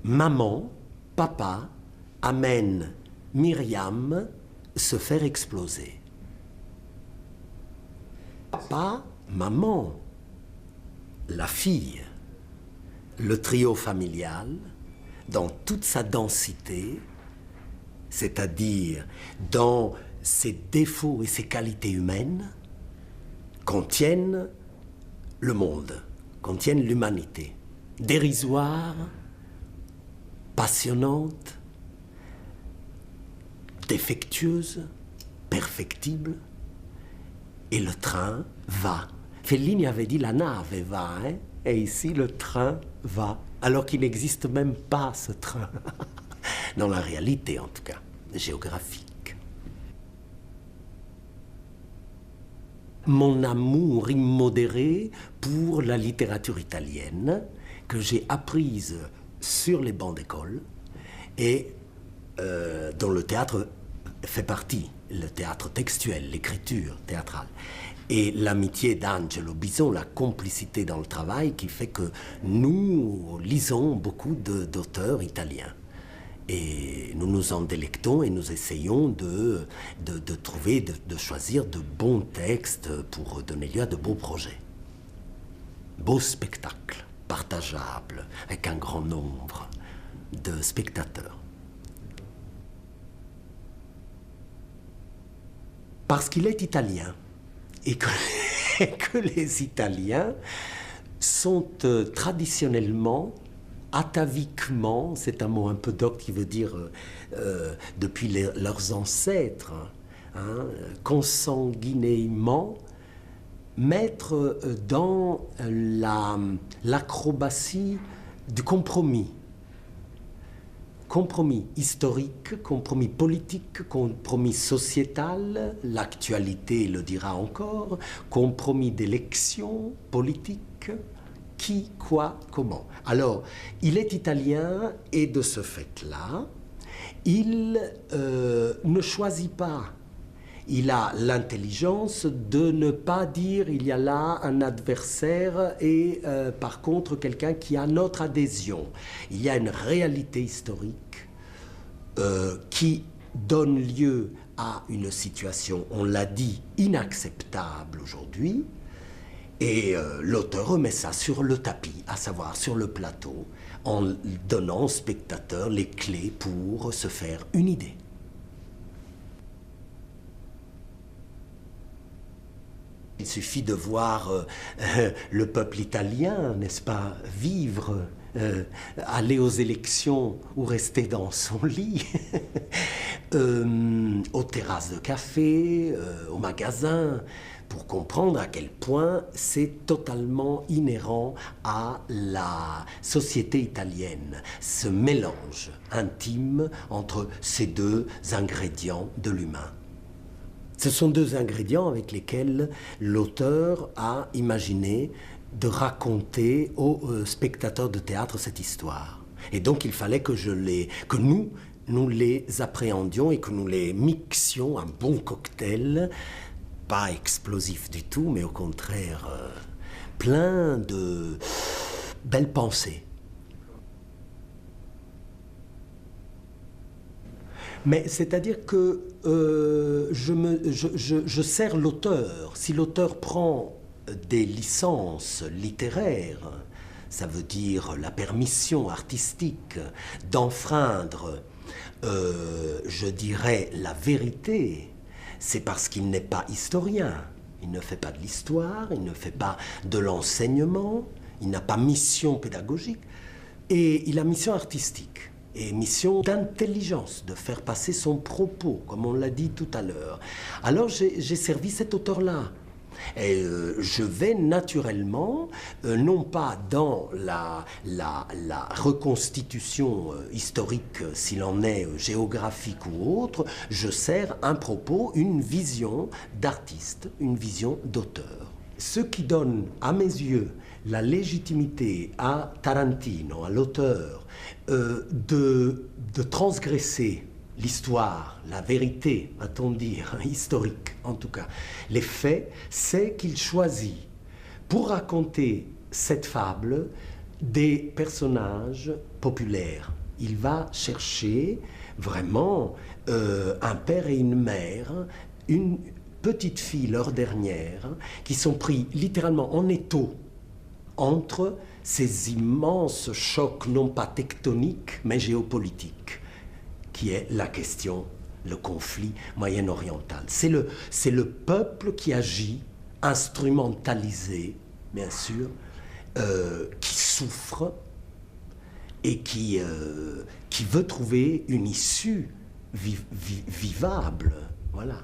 maman, papa amènent Myriam se faire exploser. Papa, maman, la fille, le trio familial, dans toute sa densité, c'est-à-dire dans ses défauts et ses qualités humaines, contiennent le monde, contiennent l'humanité. Dérisoire, passionnante, défectueuse, perfectible, et le train va. Fellini avait dit la nave va, hein? Et ici le train va, alors qu'il n'existe même pas ce train, dans la réalité en tout cas, géographique. Mon amour immodéré pour la littérature italienne, que j'ai apprise sur les bancs d'école et dont le théâtre fait partie, le théâtre textuel, l'écriture théâtrale. Et l'amitié d'Angelo Bison, la complicité dans le travail qui fait que nous lisons beaucoup d'auteurs italiens. Et nous nous en délectons et nous essayons de trouver, de choisir de bons textes pour donner lieu à de beaux projets. Beaux spectacles, partageables, avec un grand nombre de spectateurs. Parce qu'il est italien et que les Italiens sont traditionnellement, ataviquement, c'est un mot un peu docte qui veut dire depuis leurs ancêtres, hein, consanguinément, maîtres dans l'acrobatie du compromis. Compromis historique, compromis politique, compromis sociétal, l'actualité le dira encore, compromis d'élection politique, qui, quoi, comment. Alors, il est italien et de ce fait-là, il ne choisit pas. Il a l'intelligence de ne pas dire il y a là un adversaire et par contre quelqu'un qui a notre adhésion. Il y a une réalité historique qui donne lieu à une situation, on l'a dit, inacceptable aujourd'hui. Et l'auteur remet ça sur le tapis, à savoir sur le plateau, en donnant au spectateur les clés pour se faire une idée. Il suffit de voir le peuple italien, n'est-ce pas, vivre, aller aux élections ou rester dans son lit, aux terrasses de café, aux magasins, pour comprendre à quel point c'est totalement inhérent à la société italienne, ce mélange intime entre ces deux ingrédients de l'humain. Ce sont deux ingrédients avec lesquels l'auteur a imaginé de raconter aux spectateurs de théâtre cette histoire. Et donc il fallait que nous les appréhendions et que nous les mixions, un bon cocktail, pas explosif du tout, mais au contraire plein de belles pensées. Mais c'est-à-dire que je sers l'auteur. Si l'auteur prend des licences littéraires, ça veut dire la permission artistique d'enfreindre, je dirais, la vérité, c'est parce qu'il n'est pas historien. Il ne fait pas de l'histoire, il ne fait pas de l'enseignement, il n'a pas mission pédagogique, et il a mission artistique. Et mission d'intelligence, de faire passer son propos, comme on l'a dit tout à l'heure. Alors j'ai servi cet auteur-là. Et je vais naturellement, non pas dans la reconstitution historique, s'il en est géographique ou autre, je sers un propos, une vision d'artiste, une vision d'auteur. Ce qui donne, à mes yeux, la légitimité à Tarantino, à l'auteur, de transgresser l'histoire, la vérité, va-t-on dire, historique en tout cas, les faits, c'est qu'il choisit, pour raconter cette fable, des personnages populaires. Il va chercher vraiment un père et une mère, une petite fille, leur dernière, qui sont pris littéralement en étau entre ces immenses chocs, non pas tectoniques, mais géopolitiques, qui est la question, le conflit moyen-oriental. C'est le peuple qui agit, instrumentalisé, bien sûr, qui souffre et qui veut trouver une issue vivable. Voilà.